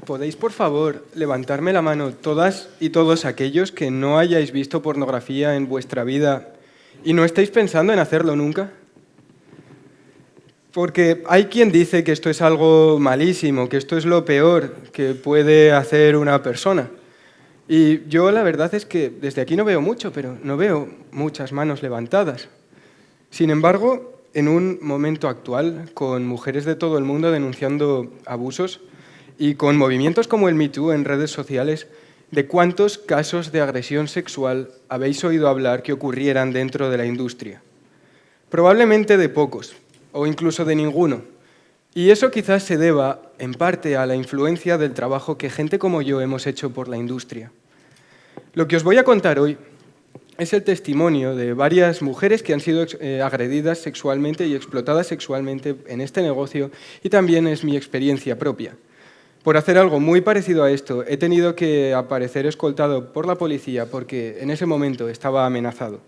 ¿Podéis, por favor, levantarme la mano todas y todos aquellos que no hayáis visto pornografía en vuestra vida y no estáis pensando en hacerlo nunca? Porque hay quien dice que esto es algo malísimo, que esto es lo peor que puede hacer una persona. Y yo la verdad es que desde aquí no veo mucho, pero no veo muchas manos levantadas. Sin embargo, en un momento actual, con mujeres de todo el mundo denunciando abusos y con movimientos como el Me Too en redes sociales, ¿de cuántos casos de agresión sexual habéis oído hablar que ocurrieran dentro de la industria? Probablemente de pocos, o incluso de ninguno. Y eso quizás se deba, en parte, a la influencia del trabajo que gente como yo hemos hecho por la industria. Lo que os voy a contar hoy es el testimonio de varias mujeres que han sido agredidas sexualmente y explotadas sexualmente en este negocio, y también es mi experiencia propia. Por hacer algo muy parecido a esto, he tenido que aparecer escoltado por la policía porque en ese momento estaba amenazado.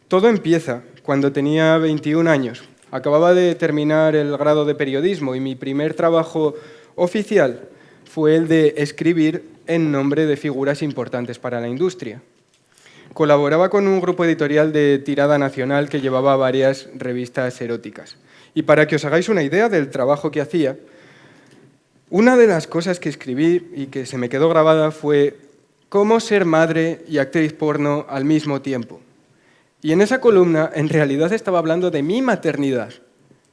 Todo empieza cuando tenía 21 años. Acababa de terminar el grado de periodismo y mi primer trabajo oficial fue el de escribir en nombre de figuras importantes para la industria. Colaboraba con un grupo editorial de tirada nacional que llevaba varias revistas eróticas. Y para que os hagáis una idea del trabajo que hacía, una de las cosas que escribí y que se me quedó grabada fue cómo ser madre y actriz porno al mismo tiempo. Y en esa columna, en realidad, estaba hablando de mi maternidad.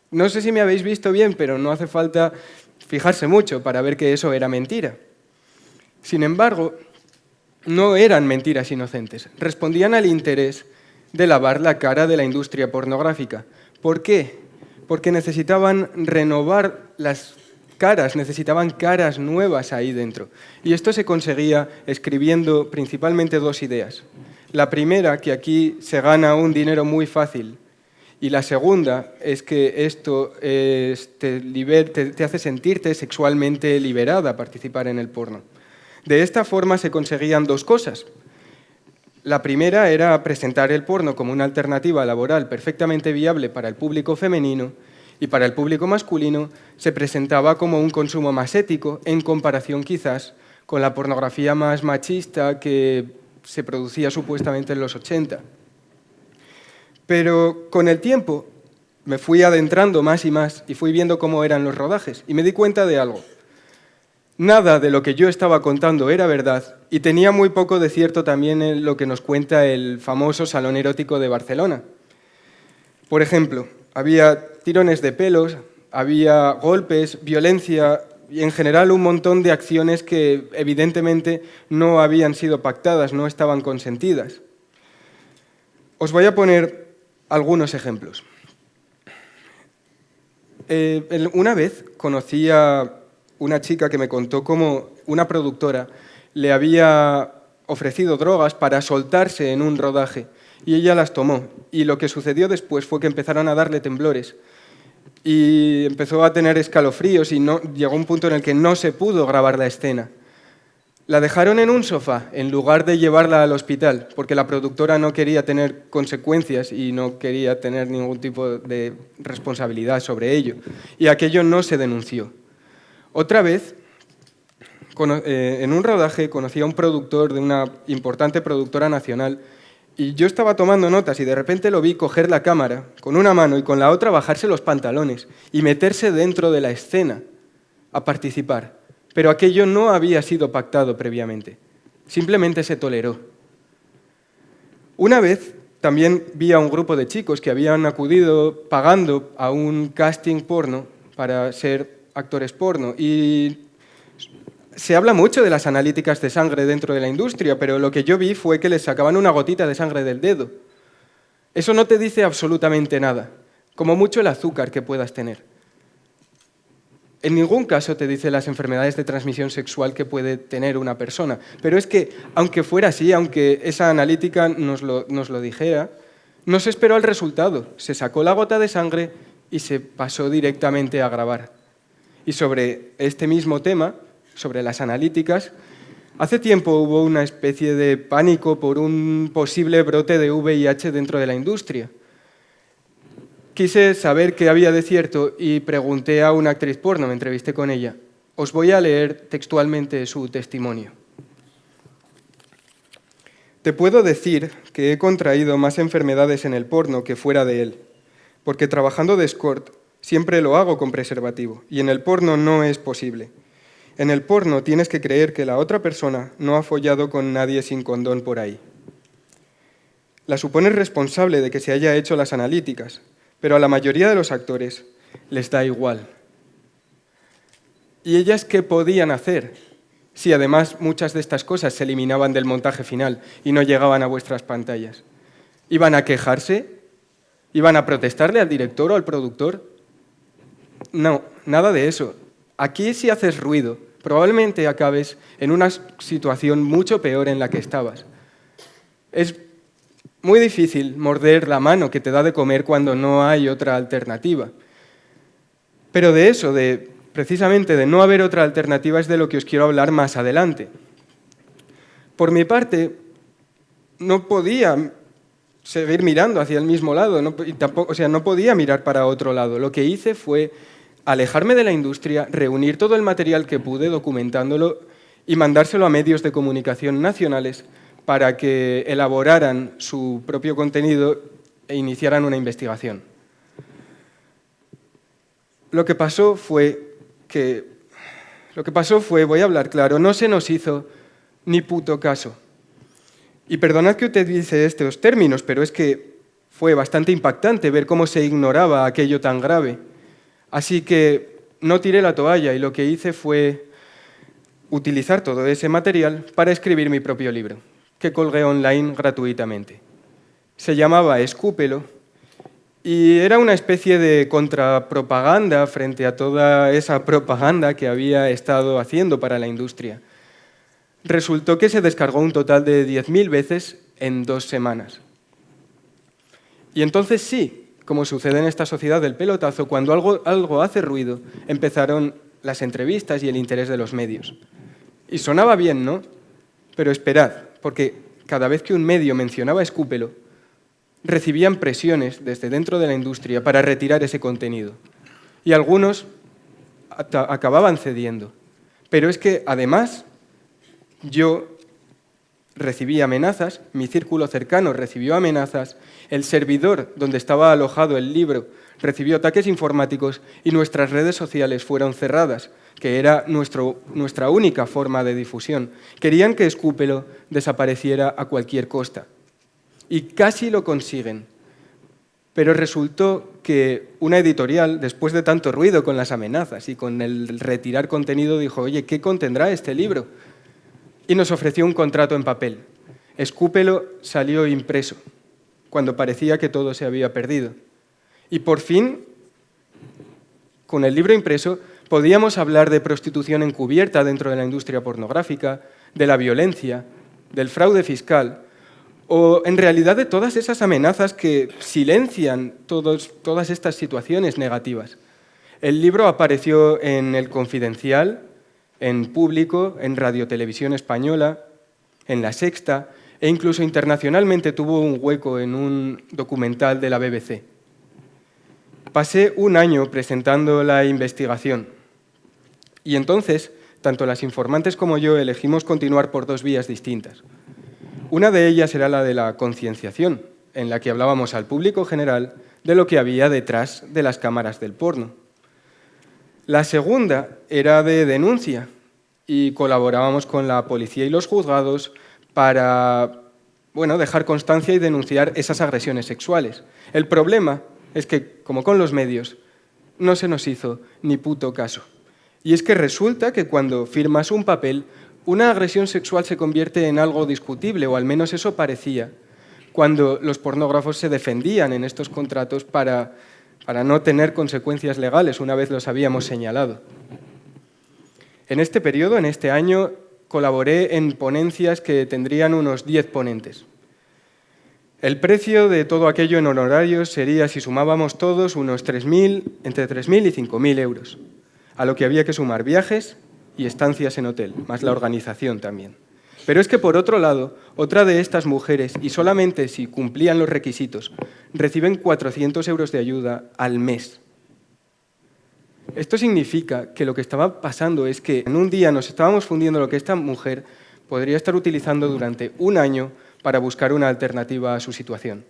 No sé si me habéis visto bien, pero no hace falta fijarse mucho para ver que eso era mentira. Sin embargo, no eran mentiras inocentes. Respondían al interés de lavar la cara de la industria pornográfica. ¿Por qué? Porque necesitaban renovar las caras, necesitaban caras nuevas ahí dentro. Y esto se conseguía escribiendo principalmente dos ideas. La primera, que aquí se gana un dinero muy fácil, y la segunda es que esto te hace sentirte sexualmente liberada a participar en el porno. De esta forma se conseguían dos cosas. La primera era presentar el porno como una alternativa laboral perfectamente viable para el público femenino, y para el público masculino se presentaba como un consumo más ético en comparación quizás con la pornografía más machista que se producía supuestamente en los 80. Pero con el tiempo me fui adentrando más y más y fui viendo cómo eran los rodajes y me di cuenta de algo. Nada de lo que yo estaba contando era verdad y tenía muy poco de cierto también en lo que nos cuenta el famoso Salón Erótico de Barcelona. Por ejemplo, había tirones de pelos, había golpes, violencia y en general un montón de acciones que evidentemente no habían sido pactadas, no estaban consentidas. Os voy a poner algunos ejemplos. Una vez conocí a una chica que me contó cómo una productora le había ofrecido drogas para soltarse en un rodaje y ella las tomó. Y lo que sucedió después fue que empezaron a darle temblores y empezó a tener escalofríos y llegó un punto en el que no se pudo grabar la escena. La dejaron en un sofá en lugar de llevarla al hospital porque la productora no quería tener consecuencias y no quería tener ningún tipo de responsabilidad sobre ello. Y aquello no se denunció. Otra vez, en un rodaje, conocí a un productor de una importante productora nacional y yo estaba tomando notas y de repente lo vi coger la cámara con una mano y con la otra bajarse los pantalones y meterse dentro de la escena a participar. Pero aquello no había sido pactado previamente, simplemente se toleró. Una vez también vi a un grupo de chicos que habían acudido pagando a un casting porno para ser actores porno y se habla mucho de las analíticas de sangre dentro de la industria, pero lo que yo vi fue que les sacaban una gotita de sangre del dedo. Eso no te dice absolutamente nada, como mucho el azúcar que puedas tener. En ningún caso te dice las enfermedades de transmisión sexual que puede tener una persona, pero es que, aunque fuera así, aunque esa analítica nos lo dijera, no se esperó el resultado. Se sacó la gota de sangre y se pasó directamente a grabar. Y sobre este mismo tema, sobre las analíticas, hace tiempo hubo una especie de pánico por un posible brote de VIH dentro de la industria. Quise saber qué había de cierto y pregunté a una actriz porno, me entrevisté con ella. Os voy a leer textualmente su testimonio. Te puedo decir que he contraído más enfermedades en el porno que fuera de él, porque trabajando de escort siempre lo hago con preservativo, y en el porno no es posible. En el porno tienes que creer que la otra persona no ha follado con nadie sin condón por ahí. La supones responsable de que se haya hecho las analíticas, pero a la mayoría de los actores les da igual. ¿Y ellas qué podían hacer? Si además muchas de estas cosas se eliminaban del montaje final y no llegaban a vuestras pantallas. ¿Iban a quejarse? ¿Iban a protestarle al director o al productor? No, nada de eso. Aquí si haces ruido, probablemente acabes en una situación mucho peor en la que estabas. Es muy difícil morder la mano que te da de comer cuando no hay otra alternativa. Pero de eso, precisamente de no haber otra alternativa, es de lo que os quiero hablar más adelante. Por mi parte, no podía seguir mirando hacia el mismo lado, no podía mirar para otro lado. Lo que hice fue alejarme de la industria, reunir todo el material que pude documentándolo y mandárselo a medios de comunicación nacionales para que elaboraran su propio contenido e iniciaran una investigación. Lo que pasó fue, voy a hablar claro, no se nos hizo ni puto caso. Y perdonad que utilice estos términos, pero es que fue bastante impactante ver cómo se ignoraba aquello tan grave. Así que no tiré la toalla y lo que hice fue utilizar todo ese material para escribir mi propio libro, que colgué online gratuitamente. Se llamaba Escúpelo y era una especie de contrapropaganda frente a toda esa propaganda que había estado haciendo para la industria. Resultó que se descargó un total de 10.000 veces en 2 semanas. Y entonces sí, como sucede en esta sociedad del pelotazo, cuando algo hace ruido, empezaron las entrevistas y el interés de los medios. Y sonaba bien, ¿no? Pero esperad, porque cada vez que un medio mencionaba Escúpelo, recibían presiones desde dentro de la industria para retirar ese contenido. Y algunos acababan cediendo. Pero es que, además, yo recibí amenazas, mi círculo cercano recibió amenazas, el servidor donde estaba alojado el libro recibió ataques informáticos y nuestras redes sociales fueron cerradas, que era nuestra única forma de difusión. Querían que Escúpelo desapareciera a cualquier costa. Y casi lo consiguen. Pero resultó que una editorial, después de tanto ruido con las amenazas y con el retirar contenido, dijo, oye, ¿qué contendrá este libro? Y nos ofreció un contrato en papel. Escúpelo salió impreso, cuando parecía que todo se había perdido. Y por fin, con el libro impreso, podíamos hablar de prostitución encubierta dentro de la industria pornográfica, de la violencia, del fraude fiscal, o en realidad de todas esas amenazas que silencian todas estas situaciones negativas. El libro apareció en El Confidencial, en Público, en Radio Televisión Española, en La Sexta, e incluso internacionalmente tuvo un hueco en un documental de la BBC. Pasé un año presentando la investigación y entonces, tanto las informantes como yo elegimos continuar por 2 vías distintas. Una de ellas era la de la concienciación, en la que hablábamos al público general de lo que había detrás de las cámaras del porno. La segunda era de denuncia y colaborábamos con la policía y los juzgados para dejar constancia y denunciar esas agresiones sexuales. El problema es que, como con los medios, no se nos hizo ni puto caso. Y es que resulta que cuando firmas un papel, una agresión sexual se convierte en algo discutible, o al menos eso parecía, cuando los pornógrafos se defendían en estos contratos para no tener consecuencias legales, una vez los habíamos señalado. En este periodo, en este año, colaboré en ponencias que tendrían unos 10 ponentes. El precio de todo aquello en honorarios sería, si sumábamos todos, unos entre 3.000 y 5.000 euros, a lo que había que sumar viajes y estancias en hotel, más la organización también. Pero es que, por otro lado, otra de estas mujeres, y solamente si cumplían los requisitos, reciben 400 euros de ayuda al mes. Esto significa que lo que estaba pasando es que en un día nos estábamos fundiendo lo que esta mujer podría estar utilizando durante un año para buscar una alternativa a su situación.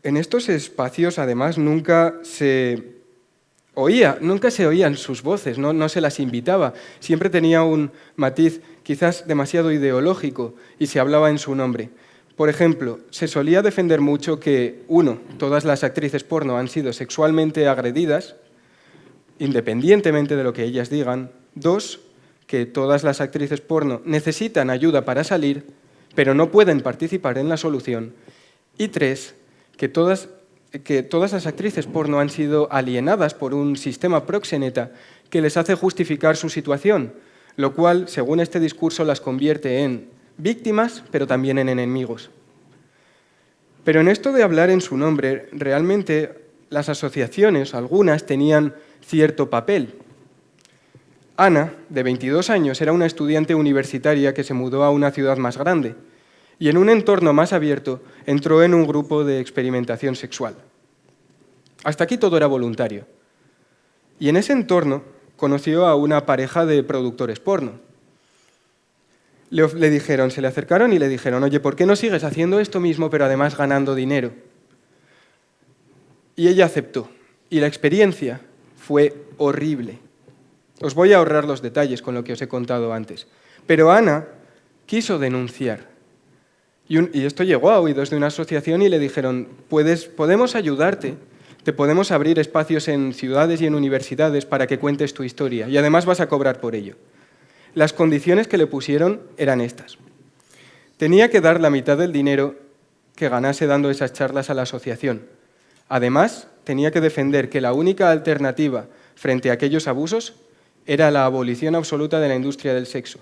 En estos espacios, además, nunca se oían sus voces, no se las invitaba. Siempre tenía un matiz quizás demasiado ideológico y se hablaba en su nombre. Por ejemplo, se solía defender mucho que, 1, todas las actrices porno han sido sexualmente agredidas, independientemente de lo que ellas digan. 2, que todas las actrices porno necesitan ayuda para salir, pero no pueden participar en la solución. Y 3, que todas las actrices porno han sido alienadas por un sistema proxeneta que les hace justificar su situación, lo cual, según este discurso, las convierte en víctimas, pero también en enemigos. Pero en esto de hablar en su nombre, realmente las asociaciones, algunas, tenían cierto papel. Ana, de 22 años, era una estudiante universitaria que se mudó a una ciudad más grande y en un entorno más abierto entró en un grupo de experimentación sexual. Hasta aquí todo era voluntario. Y en ese entorno conoció a una pareja de productores porno. Se le acercaron y le dijeron, oye, ¿por qué no sigues haciendo esto mismo pero además ganando dinero? Y ella aceptó. Y la experiencia fue horrible. Os voy a ahorrar los detalles con lo que os he contado antes. Pero Ana quiso denunciar. Y esto llegó a oídos de una asociación y le dijeron, podemos ayudarte, te podemos abrir espacios en ciudades y en universidades para que cuentes tu historia y además vas a cobrar por ello. Las condiciones que le pusieron eran estas. Tenía que dar la mitad del dinero que ganase dando esas charlas a la asociación. Además, tenía que defender que la única alternativa frente a aquellos abusos era la abolición absoluta de la industria del sexo.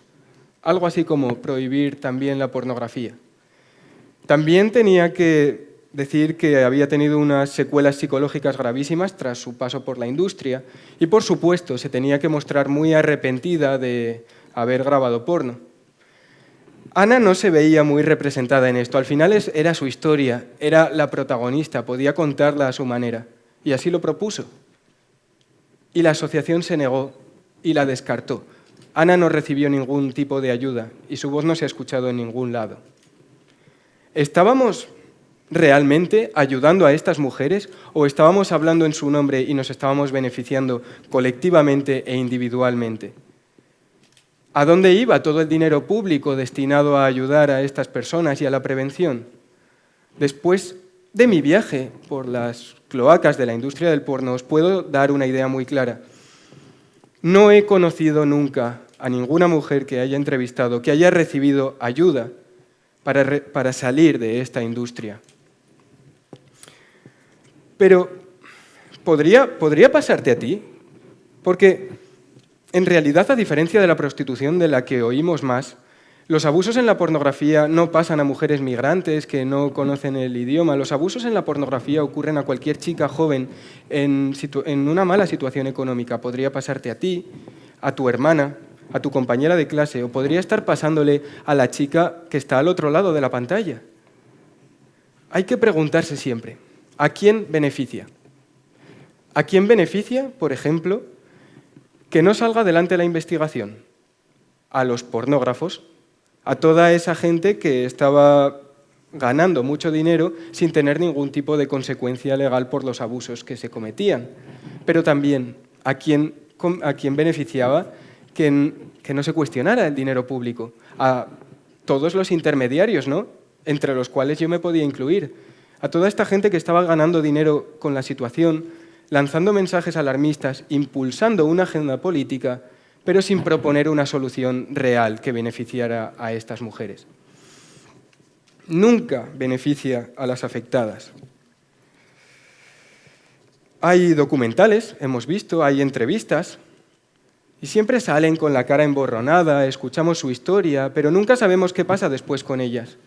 Algo así como prohibir también la pornografía. También tenía que decir que había tenido unas secuelas psicológicas gravísimas tras su paso por la industria y, por supuesto, se tenía que mostrar muy arrepentida de haber grabado porno. Ana no se veía muy representada en esto. Al final era su historia, era la protagonista, podía contarla a su manera. Y así lo propuso. Y la asociación se negó y la descartó. Ana no recibió ningún tipo de ayuda y su voz no se ha escuchado en ningún lado. ¿Estábamos realmente ayudando a estas mujeres o estábamos hablando en su nombre y nos estábamos beneficiando colectivamente e individualmente? ¿A dónde iba todo el dinero público destinado a ayudar a estas personas y a la prevención? Después de mi viaje por las cloacas de la industria del porno, os puedo dar una idea muy clara. No he conocido nunca a ninguna mujer que haya entrevistado que haya recibido ayuda para salir de esta industria. Pero, ¿podría pasarte a ti? Porque, en realidad, a diferencia de la prostitución de la que oímos más, los abusos en la pornografía no pasan a mujeres migrantes que no conocen el idioma. Los abusos en la pornografía ocurren a cualquier chica joven en una mala situación económica. Podría pasarte a ti, a tu hermana, a tu compañera de clase, o podría estar pasándole a la chica que está al otro lado de la pantalla. Hay que preguntarse siempre, ¿a quién beneficia? ¿A quién beneficia, por ejemplo, que no salga adelante la investigación? A los pornógrafos, a toda esa gente que estaba ganando mucho dinero sin tener ningún tipo de consecuencia legal por los abusos que se cometían. Pero también a quién beneficiaba que no se cuestionara el dinero público, a todos los intermediarios, ¿no?, entre los cuales yo me podía incluir, a toda esta gente que estaba ganando dinero con la situación, lanzando mensajes alarmistas, impulsando una agenda política, pero sin proponer una solución real que beneficiara a estas mujeres. Nunca beneficia a las afectadas. Hay documentales, hemos visto, hay entrevistas, y siempre salen con la cara emborronada, escuchamos su historia, pero nunca sabemos qué pasa después con ellas.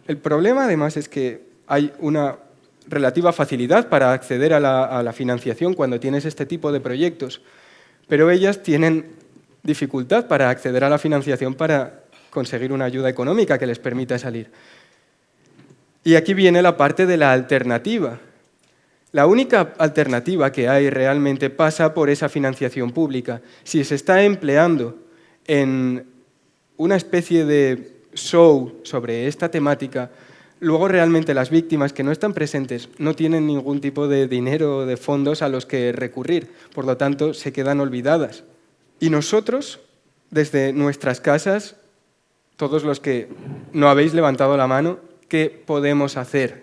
El problema, además, es que hay una relativa facilidad para acceder a la financiación cuando tienes este tipo de proyectos, pero ellas tienen dificultad para acceder a la financiación para conseguir una ayuda económica que les permita salir. Y aquí viene la parte de la alternativa. La única alternativa que hay realmente pasa por esa financiación pública. Si se está empleando en una especie de show sobre esta temática, luego realmente las víctimas que no están presentes no tienen ningún tipo de dinero o de fondos a los que recurrir, por lo tanto se quedan olvidadas. Y nosotros, desde nuestras casas, todos los que no habéis levantado la mano, ¿qué podemos hacer?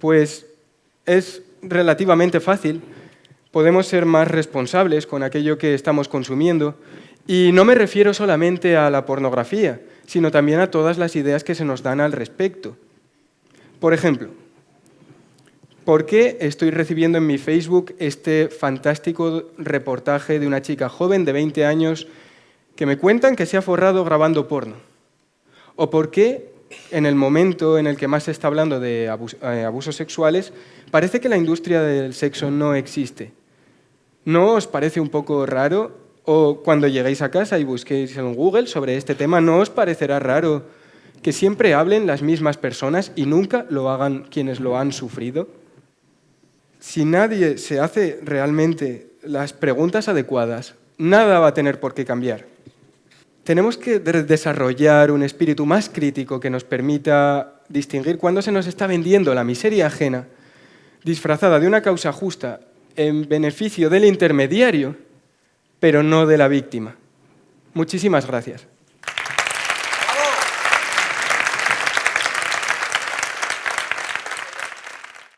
Pues es relativamente fácil. Podemos ser más responsables con aquello que estamos consumiendo. Y no me refiero solamente a la pornografía, sino también a todas las ideas que se nos dan al respecto. Por ejemplo, ¿por qué estoy recibiendo en mi Facebook este fantástico reportaje de una chica joven de 20 años que me cuentan que se ha forrado grabando porno? ¿O por qué, en el momento en el que más se está hablando de abusos sexuales, parece que la industria del sexo no existe? ¿No os parece un poco raro? O cuando lleguéis a casa y busquéis en Google sobre este tema, ¿no os parecerá raro que siempre hablen las mismas personas y nunca lo hagan quienes lo han sufrido? Si nadie se hace realmente las preguntas adecuadas, nada va a tener por qué cambiar. Tenemos que desarrollar un espíritu más crítico que nos permita distinguir cuándo se nos está vendiendo la miseria ajena, disfrazada de una causa justa en beneficio del intermediario, pero no de la víctima. Muchísimas gracias.